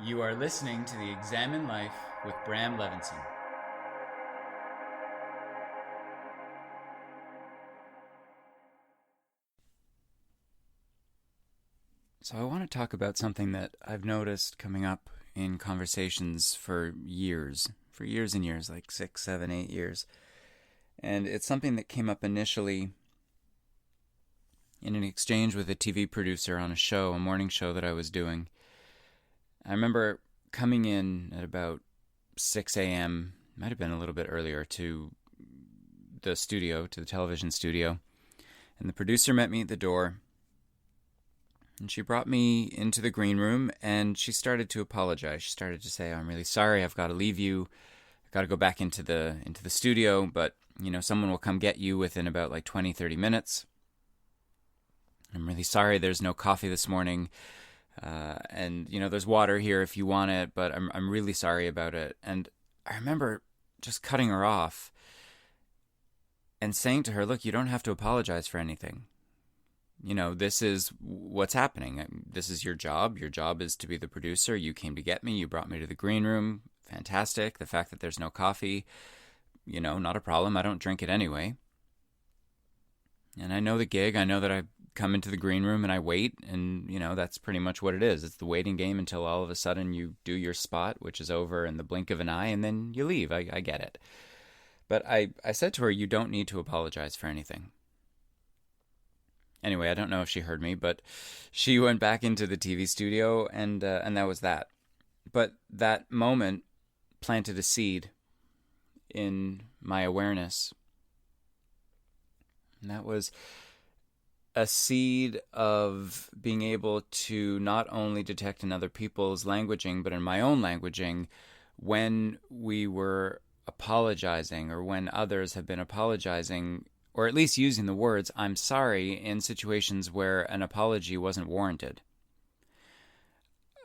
You are listening to the Examine Life with Bram Levinson. So I want to talk about something that I've noticed coming up in conversations for years and years, like 6, 7, 8 years. And it's something that came up initially in an exchange with a TV producer on a morning show that I was doing. I remember coming in at about 6 a.m., might have been a little bit earlier, to the television studio. And the producer met me at the door, and she brought me into the green room, and she started to apologize. She started to say, "I'm really sorry, I've got to leave you. I've got to go back into the studio, but, someone will come get you within about like 20, 30 minutes. I'm really sorry there's no coffee this morning. And there's water here if you want it, but I'm really sorry about it." And I remember just cutting her off and saying to her, "Look, you don't have to apologize for anything. This is what's happening. This is your job. Your job is to be the producer. You came to get me. You brought me to the green room. Fantastic. The fact that there's no coffee, not a problem. I don't drink it anyway. And I know the gig. I know that I come into the green room and I wait, and, that's pretty much what it is. It's the waiting game until all of a sudden you do your spot, which is over in the blink of an eye, and then you leave. I get it. But I said to her, you don't need to apologize for anything. Anyway, I don't know if she heard me, but she went back into the TV studio, and that was that. But that moment planted a seed in my awareness. And that was a seed of being able to not only detect in other people's languaging, but in my own languaging, when we were apologizing, or when others have been apologizing, or at least using the words "I'm sorry" in situations where an apology wasn't warranted.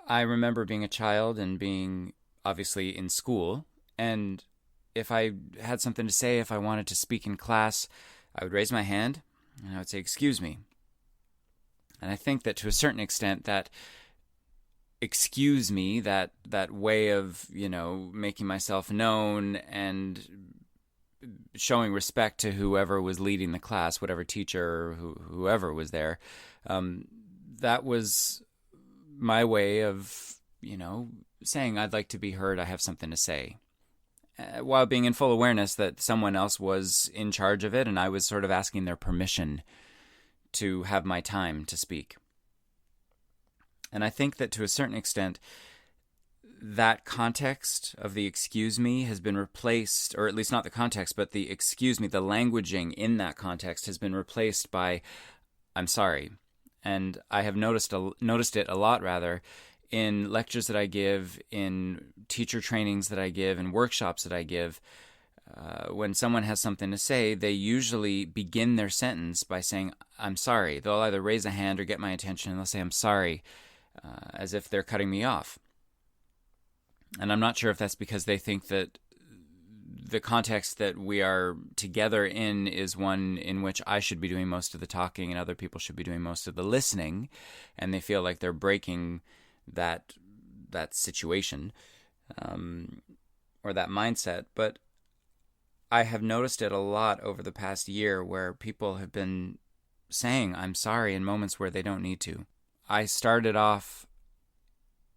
I remember being a child and being obviously in school, and if I had something to say, if I wanted to speak in class, I would raise my hand and I would say, "Excuse me." And I think that to a certain extent, that excuse me, that way of, making myself known and showing respect to whoever was leading the class, whatever teacher or whoever was there, that was my way of, saying I'd like to be heard, I have something to say. While being in full awareness that someone else was in charge of it, and I was sort of asking their permission to have my time to speak. And I think that to a certain extent, that context of the "excuse me" has been replaced, or at least not the context, but the "excuse me," the languaging in that context has been replaced by "I'm sorry." And I have noticed it a lot, rather, in lectures that I give, in teacher trainings that I give, in workshops that I give. When someone has something to say, they usually begin their sentence by saying, "I'm sorry." They'll either raise a hand or get my attention, and they'll say, "I'm sorry," as if they're cutting me off. And I'm not sure if that's because they think that the context that we are together in is one in which I should be doing most of the talking and other people should be doing most of the listening, and they feel like they're breaking that situation, or that mindset. But I have noticed it a lot over the past year, where people have been saying "I'm sorry" in moments where they don't need to. I started off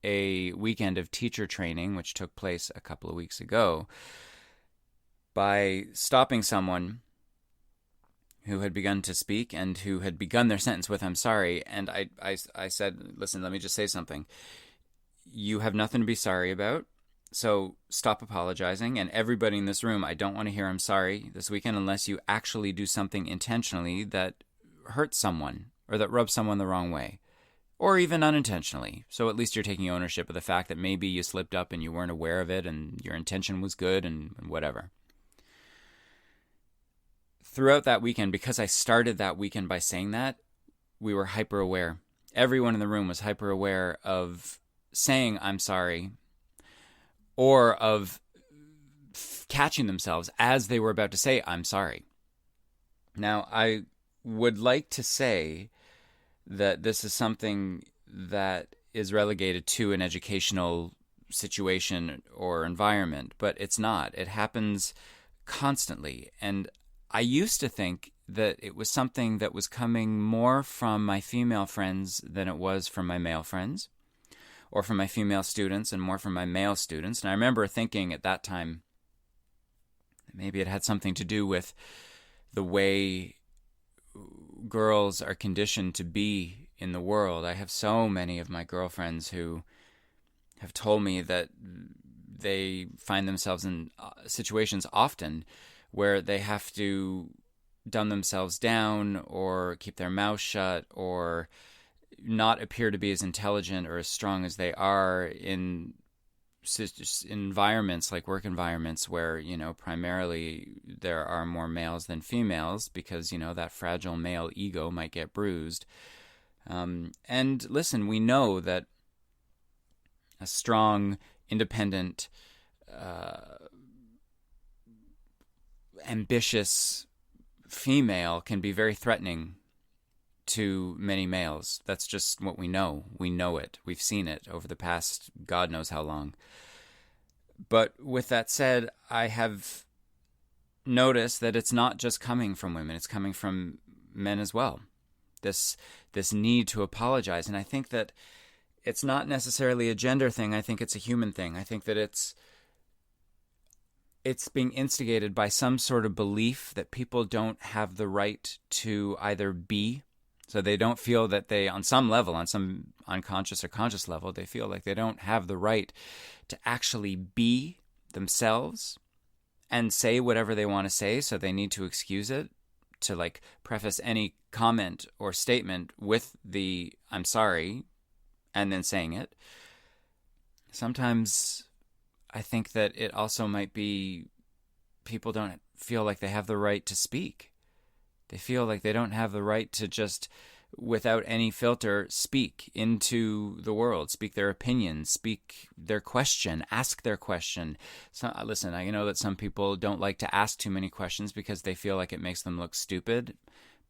a weekend of teacher training, which took place a couple of weeks ago, by stopping someone who had begun to speak and who had begun their sentence with "I'm sorry." And I said, "Listen, let me just say something. You have nothing to be sorry about, so stop apologizing. And everybody in this room, I don't want to hear 'I'm sorry' this weekend unless you actually do something intentionally that hurts someone or that rubs someone the wrong way. Or even unintentionally. So at least you're taking ownership of the fact that maybe you slipped up and you weren't aware of it and your intention was good and whatever." Throughout that weekend, because I started that weekend by saying that, we were hyper aware. Everyone in the room was hyper aware of saying "I'm sorry," or of catching themselves as they were about to say "I'm sorry." Now, I would like to say that this is something that is relegated to an educational situation or environment, but it's not. It happens constantly. And I used to think that it was something that was coming more from my female friends than it was from my male friends, or from my female students and more from my male students. And I remember thinking at that time, maybe it had something to do with the way girls are conditioned to be in the world. I have so many of my girlfriends who have told me that they find themselves in situations often where they have to dumb themselves down or keep their mouth shut or not appear to be as intelligent or as strong as they are in environments like work environments where, primarily there are more males than females because, that fragile male ego might get bruised. And listen, we know that a strong, independent, ambitious female can be very threatening to many males. That's just what we know. We know it. We've seen it over the past God knows how long. But with that said, I have noticed that it's not just coming from women. It's coming from men as well. This need to apologize. And I think that it's not necessarily a gender thing. I think it's a human thing. I think that it's being instigated by some sort of belief that people don't have the right to either be. So they don't feel that they, on some level, on some unconscious or conscious level, they feel like they don't have the right to actually be themselves and say whatever they want to say, so they need to excuse it, to preface any comment or statement with the "I'm sorry," and then saying it. Sometimes I think that it also might be people don't feel like they have the right to speak. They feel like they don't have the right to just, without any filter, speak into the world, speak their opinion, speak their question, ask their question. So, listen, I know that some people don't like to ask too many questions because they feel like it makes them look stupid.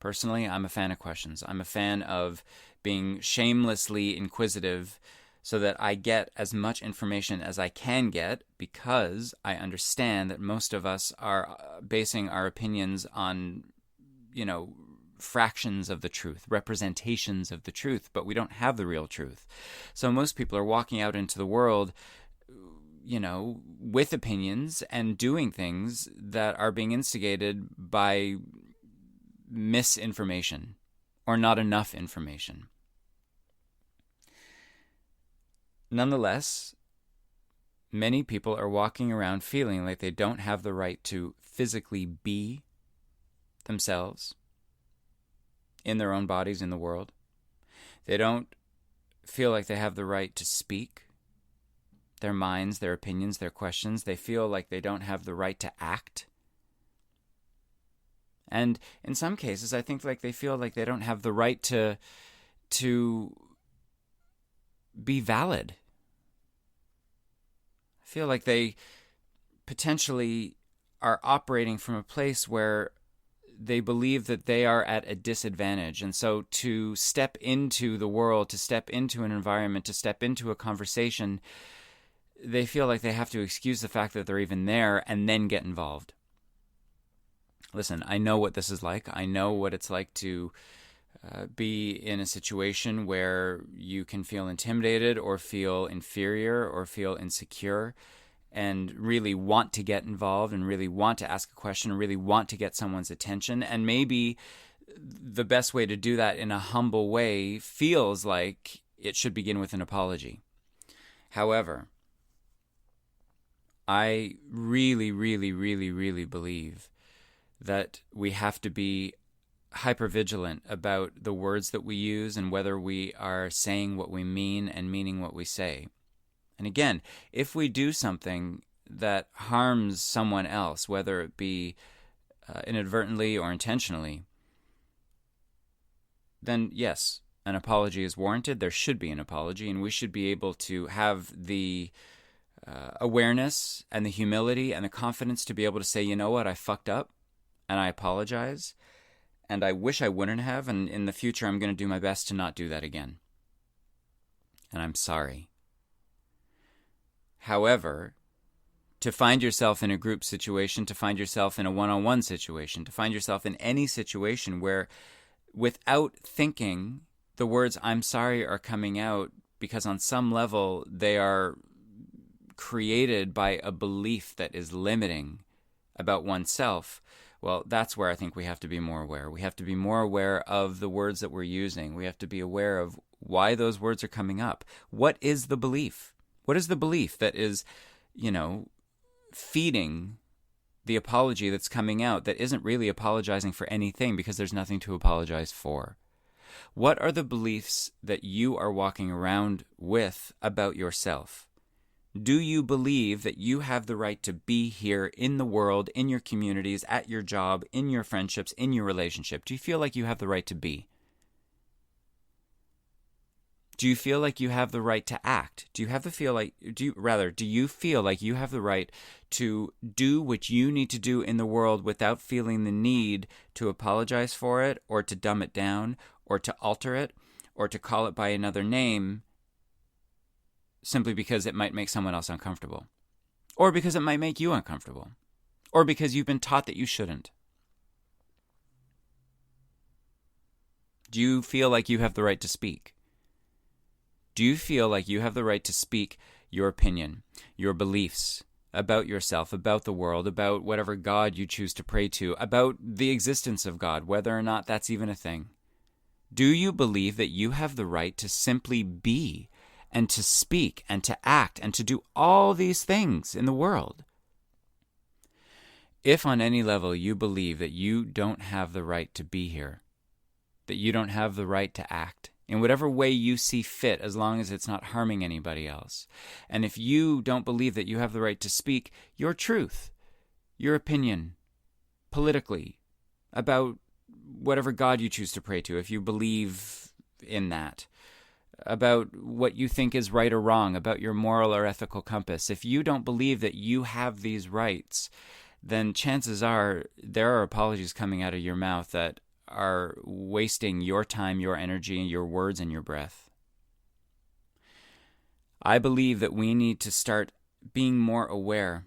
Personally, I'm a fan of questions. I'm a fan of being shamelessly inquisitive so that I get as much information as I can get, because I understand that most of us are basing our opinions on fractions of the truth, representations of the truth, but we don't have the real truth. So most people are walking out into the world, with opinions and doing things that are being instigated by misinformation or not enough information. Nonetheless, many people are walking around feeling like they don't have the right to physically be themselves in their own bodies in the world. They don't feel like they have the right to speak their minds, their opinions, their questions. They feel like they don't have the right to act. And in some cases, I think they feel like they don't have the right to be valid. I feel like they potentially are operating from a place where they believe that they are at a disadvantage. And so to step into the world, to step into an environment, to step into a conversation, they feel like they have to excuse the fact that they're even there and then get involved. Listen, I know what this is like. I know what it's like to be in a situation where you can feel intimidated or feel inferior or feel insecure and really want to get involved and really want to ask a question and really want to get someone's attention. And maybe the best way to do that in a humble way feels like it should begin with an apology. However, I really, really, really, really believe that we have to be hypervigilant about the words that we use and whether we are saying what we mean and meaning what we say. And again, if we do something that harms someone else, whether it be inadvertently or intentionally, then yes, an apology is warranted. There should be an apology, and we should be able to have the awareness and the humility and the confidence to be able to say, you know what, I fucked up and I apologize and I wish I wouldn't have, and in the future I'm going to do my best to not do that again. and I'm sorry. However, to find yourself in a group situation, to find yourself in a one-on-one situation, to find yourself in any situation where without thinking, the words I'm sorry are coming out because on some level they are created by a belief that is limiting about oneself, well, that's where I think we have to be more aware. We have to be more aware of the words that we're using. We have to be aware of why those words are coming up. What is the belief? What is the belief that is, feeding the apology that's coming out that isn't really apologizing for anything because there's nothing to apologize for? What are the beliefs that you are walking around with about yourself? Do you believe that you have the right to be here in the world, in your communities, at your job, in your friendships, in your relationship? Do you feel like you have the right to be? Do you feel like you have the right to act? Do you feel like you have the right to do what you need to do in the world without feeling the need to apologize for it, or to dumb it down, or to alter it, or to call it by another name simply because it might make someone else uncomfortable, or because it might make you uncomfortable, or because you've been taught that you shouldn't? Do you feel like you have the right to speak? Do you feel like you have the right to speak your opinion, your beliefs about yourself, about the world, about whatever God you choose to pray to, about the existence of God, whether or not that's even a thing? Do you believe that you have the right to simply be and to speak and to act and to do all these things in the world? If on any level you believe that you don't have the right to be here, that you don't have the right to act in whatever way you see fit as long as it's not harming anybody else, and if you don't believe that you have the right to speak your truth, your opinion, politically, about whatever God you choose to pray to, if you believe in that, about what you think is right or wrong, about your moral or ethical compass, if you don't believe that you have these rights, then chances are there are apologies coming out of your mouth that are wasting your time, your energy, your words, and your breath. I believe that we need to start being more aware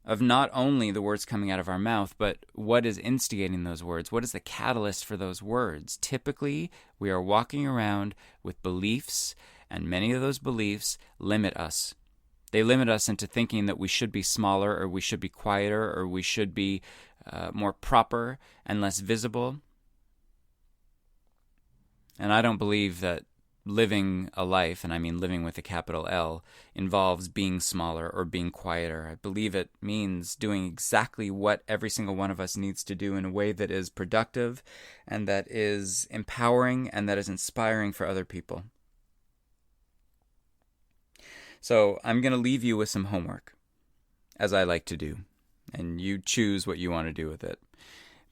of not only the words coming out of our mouth, but what is instigating those words. What is the catalyst for those words? Typically, we are walking around with beliefs, and many of those beliefs limit us. They limit us into thinking that we should be smaller, or we should be quieter, or we should be more proper and less visible. And I don't believe that living a life, and I mean living with a capital L, involves being smaller or being quieter. I believe it means doing exactly what every single one of us needs to do in a way that is productive and that is empowering and that is inspiring for other people. So I'm going to leave you with some homework, as I like to do, and you choose what you want to do with it.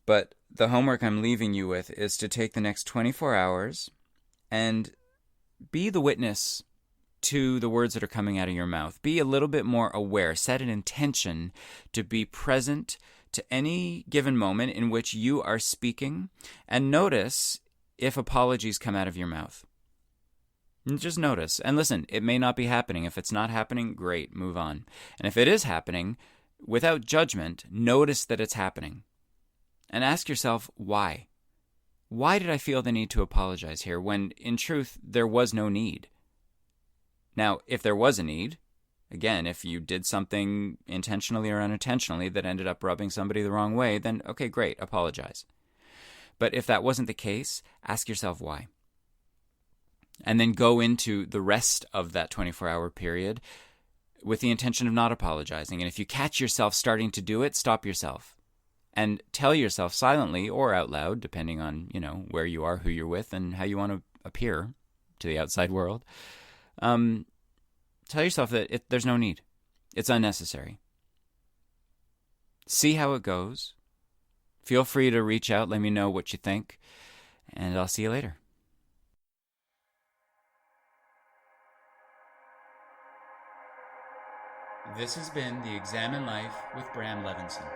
But the homework I'm leaving you with is to take the next 24 hours and be the witness to the words that are coming out of your mouth. Be a little bit more aware. Set an intention to be present to any given moment in which you are speaking, and notice if apologies come out of your mouth. And just notice. And listen, it may not be happening. If it's not happening, great, move on. And if it is happening, without judgment, notice that it's happening. And ask yourself, why? Why did I feel the need to apologize here when, in truth, there was no need? Now, if there was a need, again, if you did something intentionally or unintentionally that ended up rubbing somebody the wrong way, then okay, great, apologize. But if that wasn't the case, ask yourself why. And then go into the rest of that 24-hour period with the intention of not apologizing. And if you catch yourself starting to do it, stop yourself. And tell yourself silently or out loud, depending on, where you are, who you're with, and how you want to appear to the outside world. Tell yourself that there's no need. It's unnecessary. See how it goes. Feel free to reach out. Let me know what you think. And I'll see you later. This has been the Examine Life with Bram Levinson.